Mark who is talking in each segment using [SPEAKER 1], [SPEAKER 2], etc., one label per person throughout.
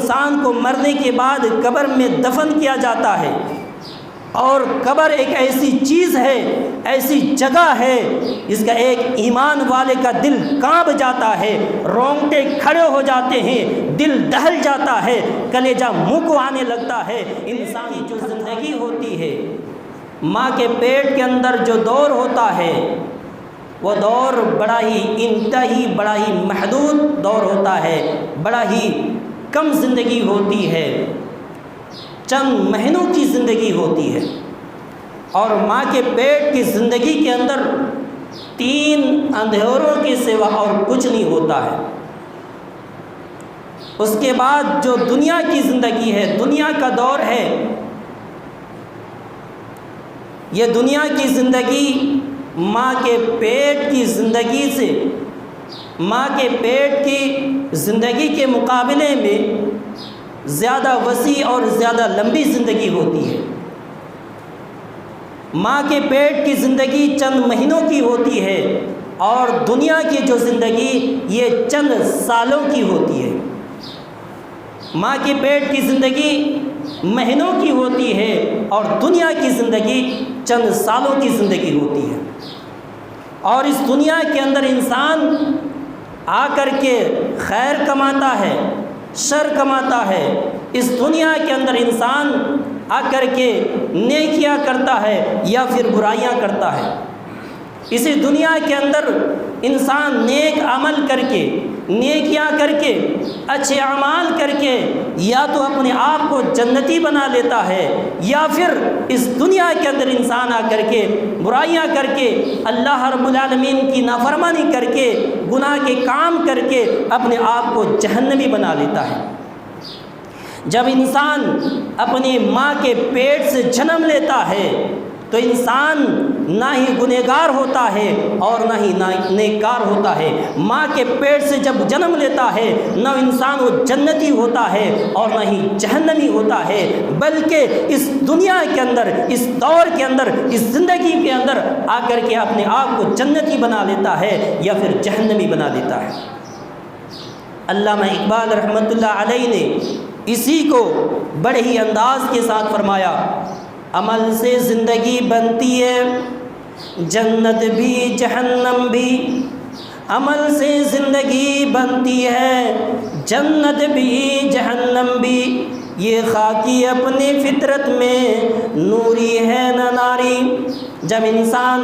[SPEAKER 1] انسان کو مرنے کے بعد قبر میں دفن کیا جاتا ہے، اور قبر ایک ایسی چیز ہے، ایسی جگہ ہے جس کا ایک ایمان والے کا دل کانپ جاتا ہے، رونگٹے کھڑے ہو جاتے ہیں، دل دہل جاتا ہے، کلیجہ منہ کو آنے لگتا ہے۔ انسان کی جو زندگی ہوتی ہے، ماں کے پیٹ کے اندر جو دور ہوتا ہے، وہ دور بڑا ہی انتہائی بڑا ہی محدود دور ہوتا ہے، بڑا ہی کم زندگی ہوتی ہے، چند مہینوں کی زندگی ہوتی ہے۔ اور ماں کے پیٹ کی زندگی کے اندر 3 اندھیروں کے سوا اور کچھ نہیں ہوتا ہے۔ اس کے بعد جو دنیا کی زندگی ہے، دنیا کا دور ہے، یہ دنیا کی زندگی ماں کے پیٹ کی زندگی سے، ماں کے پیٹ کی زندگی کے مقابلے میں زیادہ وسیع اور زیادہ لمبی زندگی ہوتی ہے۔ ماں کے پیٹ کی زندگی چند مہینوں کی ہوتی ہے، اور دنیا کی جو زندگی یہ چند سالوں کی ہوتی ہے۔ ماں کے پیٹ کی زندگی مہینوں کی ہوتی ہے، اور دنیا کی زندگی چند سالوں کی زندگی ہوتی ہے۔ اور اس دنیا کے اندر انسان آ کر کے خیر کماتا ہے، شر کماتا ہے۔ اس دنیا کے اندر انسان آ کر کے نیکیاں کرتا ہے یا پھر برائیاں کرتا ہے۔ اسی دنیا کے اندر انسان نیک عمل کر کے، نیکیاں کر کے، اچھے اعمال کر کے یا تو اپنے آپ کو جنتی بنا لیتا ہے، یا پھر اس دنیا کے اندر انسان آ کر کے برائیاں کر کے، اللہ رب العالمین کی نافرمانی کر کے، گناہ کے کام کر کے اپنے آپ کو جہنمی بنا لیتا ہے۔ جب انسان اپنی ماں کے پیٹ سے جنم لیتا ہے تو انسان نہ ہی گنہگار ہوتا ہے اور نہ ہی نیکار ہوتا ہے۔ ماں کے پیٹ سے جب جنم لیتا ہے نہ انسان وہ جنتی ہوتا ہے اور نہ ہی جہنمی ہوتا ہے، بلکہ اس دنیا کے اندر، اس دور کے اندر، اس زندگی کے اندر آ کر کے اپنے آپ کو جنتی بنا لیتا ہے یا پھر جہنمی بنا لیتا ہے۔ علامہ اقبال رحمۃ اللہ علیہ نے اسی کو بڑے ہی انداز کے ساتھ فرمایا، عمل سے زندگی بنتی ہے جنت بھی جہنم بھی، عمل سے زندگی بنتی ہے جنت بھی جہنم بھی، یہ خاکی اپنی فطرت میں نوری ہے نہ ناری۔ جب انسان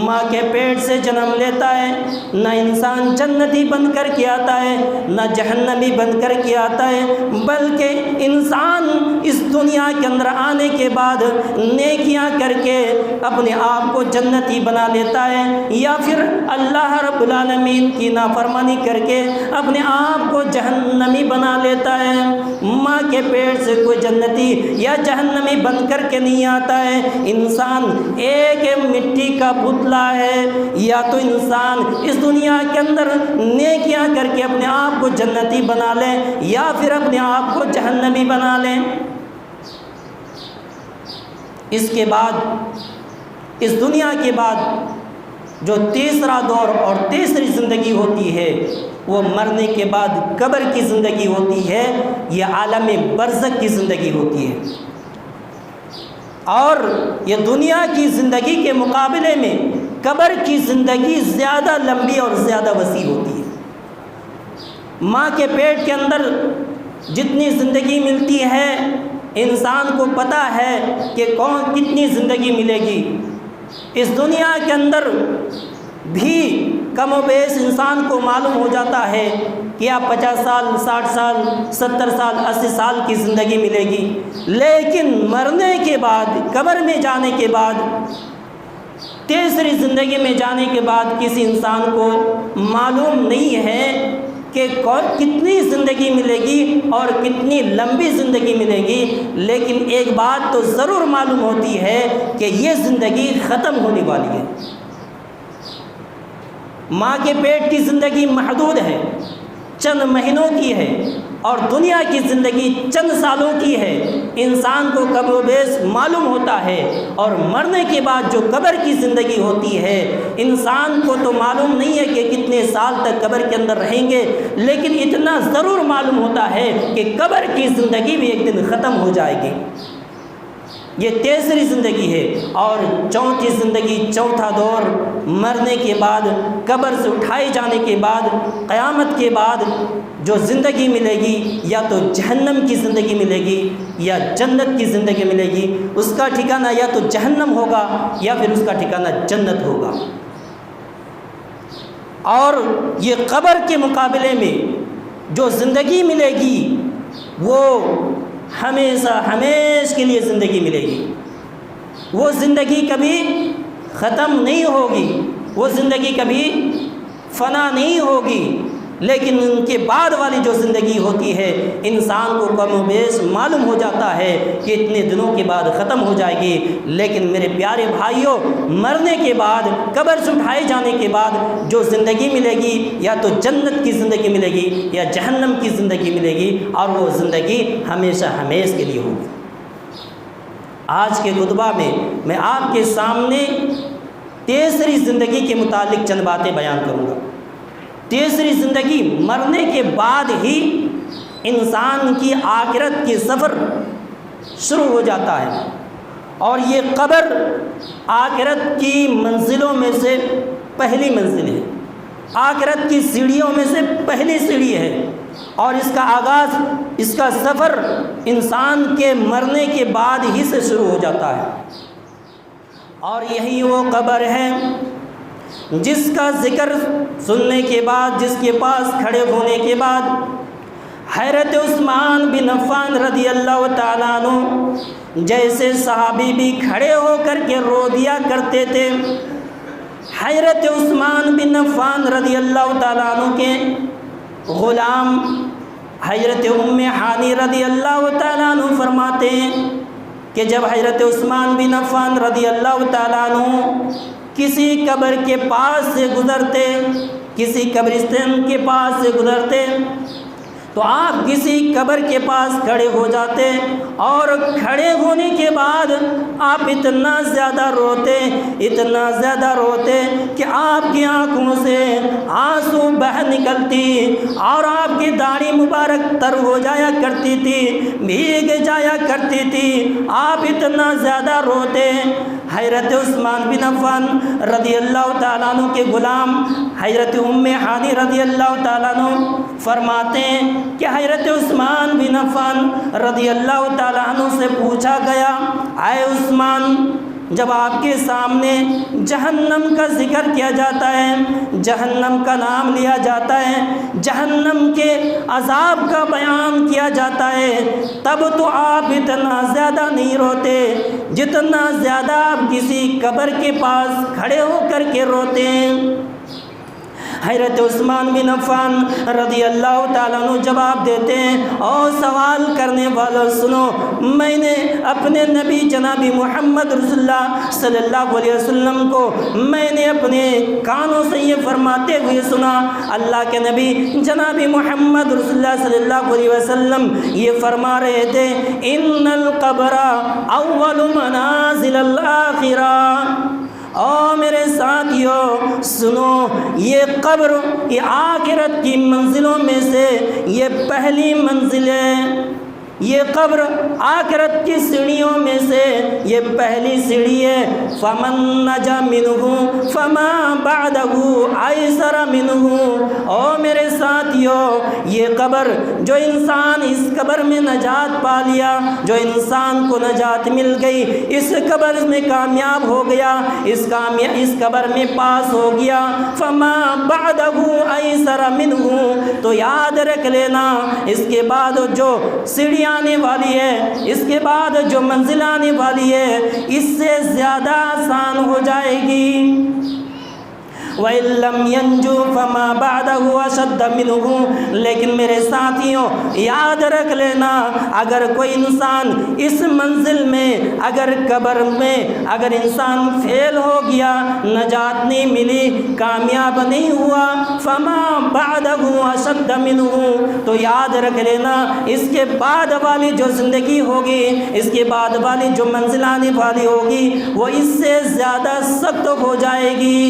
[SPEAKER 1] ماں کے پیٹ سے جنم لیتا ہے نہ انسان جنتی بن کر کے آتا ہے نہ جہنمی بن کر کے آتا ہے، بلکہ انسان اس دنیا کے اندر آنے کے بعد نیکیاں کر کے اپنے آپ کو جنتی بنا لیتا ہے، یا پھر اللہ رب العالمین کی نافرمانی کر کے اپنے آپ کو جہنمی بنا لیتا ہے۔ ماں کے پیٹ سے کوئی جنتی یا جہنمی بن کر کے نہیں آتا ہے، انسان ایک مٹی کا پتلا ہے۔ یا تو انسان اس دنیا کے اندر نیکیاں کر کے اپنے آپ کو جنتی بنا لے یا پھر اپنے آپ کو جہنمی بنا لے۔ اس کے بعد، اس دنیا کے بعد جو تیسرا دور اور تیسری زندگی ہوتی ہے وہ مرنے کے بعد قبر کی زندگی ہوتی ہے، یہ عالم برزخ کی زندگی ہوتی ہے۔ اور یہ دنیا کی زندگی کے مقابلے میں قبر کی زندگی زیادہ لمبی اور زیادہ وسیع ہوتی ہے۔ ماں کے پیٹ کے اندر جتنی زندگی ملتی ہے انسان کو پتہ ہے کہ کتنی زندگی ملے گی۔ اس دنیا کے اندر بھی کم و بیش انسان کو معلوم ہو جاتا ہے کہ آپ 50 سال، 60 سال، 70 سال، 80 سال کی زندگی ملے گی، لیکن مرنے کے بعد، قبر میں جانے کے بعد، تیسری زندگی میں جانے کے بعد کسی انسان کو معلوم نہیں ہے کہ کتنی زندگی ملے گی اور کتنی لمبی زندگی ملے گی، لیکن ایک بات تو ضرور معلوم ہوتی ہے کہ یہ زندگی ختم ہونے والی ہے۔ ماں کے پیٹ کی زندگی محدود ہے، چند مہینوں کی ہے، اور دنیا کی زندگی چند سالوں کی ہے، انسان کو کم و بیش معلوم ہوتا ہے، اور مرنے کے بعد جو قبر کی زندگی ہوتی ہے انسان کو تو معلوم نہیں ہے کہ کتنے سال تک قبر کے اندر رہیں گے، لیکن اتنا ضرور معلوم ہوتا ہے کہ قبر کی زندگی بھی ایک دن ختم ہو جائے گی۔ یہ تیسری زندگی ہے۔ اور چوتھی زندگی، چوتھا دور، مرنے کے بعد، قبر سے اٹھائے جانے کے بعد، قیامت کے بعد جو زندگی ملے گی، یا تو جہنم کی زندگی ملے گی یا جنت کی زندگی ملے گی۔ اس کا ٹھکانہ یا تو جہنم ہوگا یا پھر اس کا ٹھکانہ جنت ہوگا۔ اور یہ قبر کے مقابلے میں جو زندگی ملے گی وہ ہمیشہ ہمیشہ کے لیے زندگی ملے گی۔ وہ زندگی کبھی ختم نہیں ہوگی، وہ زندگی کبھی فنا نہیں ہوگی، لیکن ان کے بعد والی جو زندگی ہوتی ہے انسان کو کم و بیش معلوم ہو جاتا ہے کہ اتنے دنوں کے بعد ختم ہو جائے گی۔ لیکن میرے پیارے بھائیوں، مرنے کے بعد، قبر سے اٹھائے جانے کے بعد جو زندگی ملے گی یا تو جنت کی زندگی ملے گی یا جہنم کی زندگی ملے گی، اور وہ زندگی ہمیشہ ہمیشہ کے لیے ہوگی۔ آج کے خطبہ میں آپ کے سامنے تیسری زندگی کے متعلق چند باتیں بیان کروں گا۔ تیسری زندگی، مرنے کے بعد ہی انسان کی آخرت کی سفر شروع ہو جاتا ہے، اور یہ قبر آخرت کی منزلوں میں سے پہلی منزل ہے، آخرت کی سیڑھیوں میں سے پہلی سیڑھی ہے، اور اس کا آغاز، اس کا سفر انسان کے مرنے کے بعد ہی سے شروع ہو جاتا ہے۔ اور یہی وہ قبر ہے جس کا ذکر سننے کے بعد، جس کے پاس کھڑے ہونے کے بعد حضرت عثمان بن عفان رضی اللہ تعالیٰ عنہ جیسے صحابی بھی کھڑے ہو کر کے رو دیا کرتے تھے۔ حضرت عثمان بن عفان رضی اللہ تعالیٰ عنہ کے غلام حضرت ام ہانی رضی اللہ تعالیٰ عنہ فرماتے ہیں کہ جب حضرت عثمان بن عفان رضی اللہ تعالیٰ عنہ کسی قبر کے پاس سے گزرتے، کسی قبرستان کے پاس سے گزرتے، تو آپ کسی قبر کے پاس کھڑے ہو جاتے، اور کھڑے ہونے کے بعد آپ اتنا زیادہ روتے، اتنا زیادہ روتے کہ آپ کی آنکھوں سے آنسو بہہ نکلتی، اور آپ کی داڑھی مبارک تر ہو جایا کرتی تھی، بھیگ جایا کرتی تھی، آپ اتنا زیادہ روتے۔ حضرت عثمان بن عفان رضی اللہ تعالیٰ عنہ کے غلام حضرت ام ہانی رضی اللہ تعالیٰ عنہ فرماتے ہیں کہ حضرت عثمان بن عفان رضی اللہ تعالیٰ عنہ سے پوچھا گیا، اے عثمان، جب آپ کے سامنے جہنم کا ذکر کیا جاتا ہے، جہنم کا نام لیا جاتا ہے، جہنم کے عذاب کا بیان کیا جاتا ہے، تب تو آپ اتنا زیادہ نہیں روتے جتنا زیادہ آپ کسی قبر کے پاس کھڑے ہو کر کے روتے ہیں۔ حضرت عثمان بن عفان رضی اللہ تعالیٰ عنہ جواب دیتے ہیں، اور سوال کرنے والوں سنو، میں نے اپنے نبی جناب محمد رسول اللہ صلی اللہ علیہ وسلم کو میں نے اپنے کانوں سے یہ فرماتے ہوئے سنا۔ اللہ کے نبی جناب محمد رسول اللہ صلی اللہ علیہ وسلم یہ فرما رہے تھے، ان القبر اول منازل الآخرہ۔ او میرے ساتھیوں سنو، یہ قبر، یہ آخرت کی منزلوں میں سے یہ پہلی منزل ہے، یہ قبر آخرت کی سیڑھیوں میں سے یہ پہلی سیڑھی ہے۔ فمن نجا منہ فما بعدہ ایسر منہ۔ او میرے ساتھیوں، یہ قبر، جو انسان اس قبر میں نجات پا لیا، جو انسان کو نجات مل گئی، اس قبر میں کامیاب ہو گیا، اس قبر میں پاس ہو گیا، فما بعدہ ایسر منہ، تو یاد رکھ لینا اس کے بعد جو سیڑھی آنے والی ہے، اس کے بعد جو منزل آنے والی ہے، اس سے زیادہ آسان ہو جائے گی۔ وَإِن لَّمْ يَنْجُو فَمَا بَعْدَهُ أَشَدُّ مِنْهُ۔ لیکن میرے ساتھیوں یاد رکھ لینا، اگر کوئی انسان اس منزل میں، اگر قبر میں اگر انسان فیل ہو گیا، نجات نہیں ملی، کامیاب نہیں ہوا، فَمَا بَعْدَهُ أَشَدُّ مِنْهُ، تو یاد رکھ لینا اس کے بعد والی جو زندگی ہوگی، اس کے بعد والی جو منزل آنے والی ہوگی، وہ اس سے زیادہ سخت ہو جائے گی۔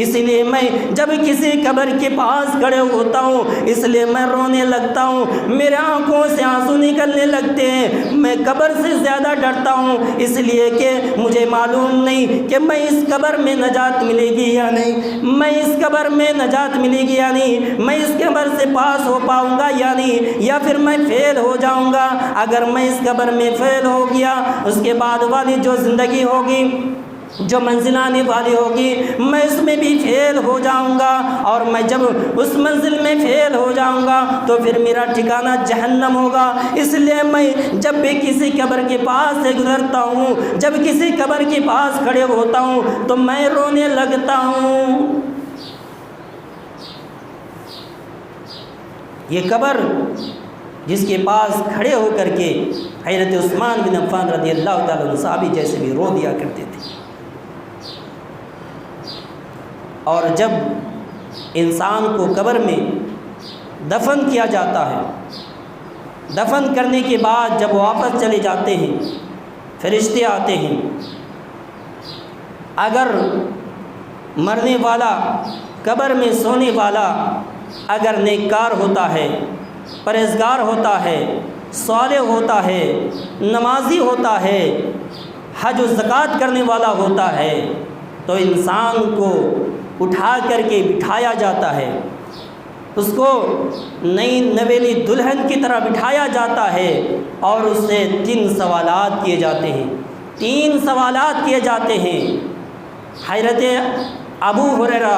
[SPEAKER 1] اس لیے میں جب کسی قبر کے پاس کھڑے ہوتا ہوں، اس لیے میں رونے لگتا ہوں، میرے آنکھوں سے آنسو نکلنے لگتے ہیں۔ میں قبر سے زیادہ ڈرتا ہوں، اس لیے کہ مجھے معلوم نہیں کہ میں اس قبر میں نجات ملے گی یا نہیں، میں اس قبر میں نجات ملے گی یا نہیں، میں اس قبر سے پاس ہو پاؤں گا یا نہیں، یا پھر میں فیل ہو جاؤں گا۔ اگر میں اس قبر میں فیل ہو گیا، اس کے بعد والی جو زندگی ہوگی، جو منزل آنے والی ہوگی، میں اس میں بھی فیل ہو جاؤں گا، اور میں جب اس منزل میں فیل ہو جاؤں گا تو پھر میرا ٹھکانہ جہنم ہوگا۔ اس لیے میں جب بھی کسی قبر کے پاس سے گزرتا ہوں، جب کسی قبر کے پاس کھڑے ہوتا ہوں تو میں رونے لگتا ہوں۔ یہ قبر جس کے پاس کھڑے ہو کر کے حضرت عثمان بن عفان رضی اللہ تعالیٰ عنہ صحابی جیسے بھی رو دیا کرتے تھے۔ اور جب انسان کو قبر میں دفن کیا جاتا ہے، دفن کرنے کے بعد جب واپس چلے جاتے ہیں، فرشتے آتے ہیں، اگر مرنے والا، قبر میں سونے والا اگر نیککار ہوتا ہے، پرہیزگار ہوتا ہے، صالح ہوتا ہے، نمازی ہوتا ہے، حج و زکوٰۃ کرنے والا ہوتا ہے، تو انسان کو اٹھا کر کے بٹھایا جاتا ہے، اس کو نئی نویلی دلہن کی طرح بٹھایا جاتا ہے، اور اس سے 3 سوالات کیے جاتے ہیں۔ 3 سوالات کیے جاتے ہیں۔ حضرت ابو ہریرہ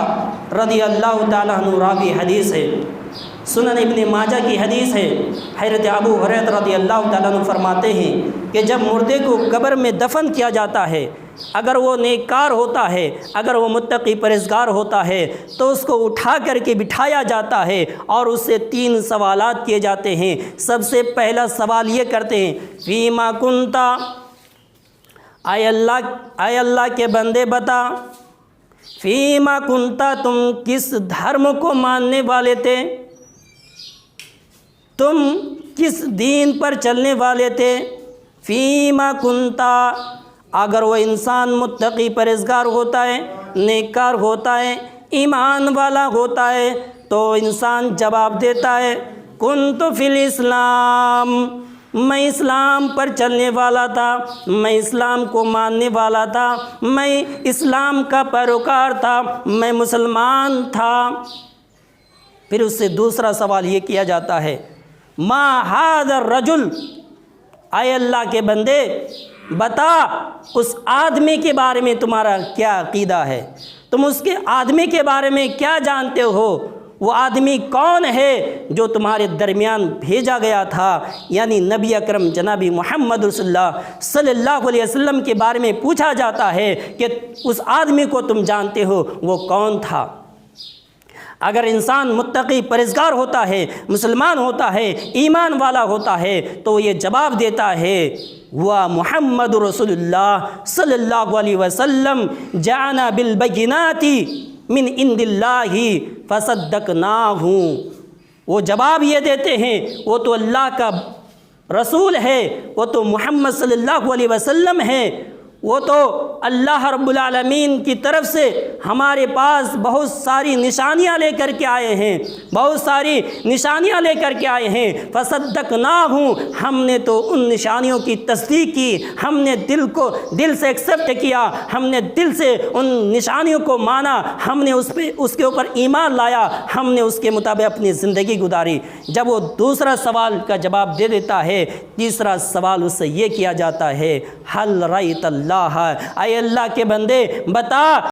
[SPEAKER 1] رضی اللہ تعالیٰ عنہ راوی حدیث ہے، سنن ابن ماجہ کی حدیث ہے۔ حضرت ابو ہریرہ رضی اللہ تعالیٰ عنہ فرماتے ہیں کہ جب مردے کو قبر میں دفن کیا جاتا ہے، اگر وہ نیککار ہوتا ہے، اگر وہ متقی پرہیزگار ہوتا ہے، تو اس کو اٹھا کر کے بٹھایا جاتا ہے اور اس سے 3 سوالات کیے جاتے ہیں۔ سب سے پہلا سوال یہ کرتے ہیں، فیما کنتا، اے اللہ کے بندے بتا، فیما کنتا، تم کس دھرم کو ماننے والے تھے، تم کس دین پر چلنے والے تھے، فیما کنتا۔ اگر وہ انسان متقی پرہیزگار ہوتا ہے، نیککار ہوتا ہے، ایمان والا ہوتا ہے، تو انسان جواب دیتا ہے، کنت فی الاسلام، میں اسلام پر چلنے والا تھا، میں اسلام کو ماننے والا تھا، میں اسلام کا پیروکار تھا، میں مسلمان تھا۔ پھر اس سے دوسرا سوال یہ کیا جاتا ہے، ما ھذا الرجل، اے اللہ کے بندے بتا اس آدمی کے بارے میں تمہارا کیا عقیدہ ہے، تم اس کے آدمی کے بارے میں کیا جانتے ہو، وہ آدمی کون ہے جو تمہارے درمیان بھیجا گیا تھا، یعنی نبی اکرم جناب محمد رسول اللہ صلی اللہ علیہ وسلم کے بارے میں پوچھا جاتا ہے کہ اس آدمی کو تم جانتے ہو وہ کون تھا۔ اگر انسان متقی پرہیزگار ہوتا ہے، مسلمان ہوتا ہے، ایمان والا ہوتا ہے، تو وہ یہ جواب دیتا ہے، وہ محمد رسول اللہ صلی اللہ علیہ وسلم جاءنا بالبینات من عند اللہ فصدقناہ۔ وہ جواب یہ دیتے ہیں، وہ تو اللہ کا رسول ہے، وہ تو محمد صلی اللہ علیہ وسلم ہے، وہ تو اللہ رب العالمین کی طرف سے ہمارے پاس بہت ساری نشانیاں لے کر کے آئے ہیں، بہت ساری نشانیاں لے کر کے آئے ہیں، فصدقناہ، ہم نے تو ان نشانیوں کی تصدیق کی، ہم نے دل سے ایکسیپٹ کیا، ہم نے دل سے ان نشانیوں کو مانا، ہم نے اس کے اوپر ایمان لایا، ہم نے اس کے مطابق اپنی زندگی گزاری۔ جب وہ دوسرا سوال کا جواب دے دیتا ہے، تیسرا سوال اس سے یہ کیا جاتا ہے، حل رأیت اللہ، اے اللہ کے بندے بتا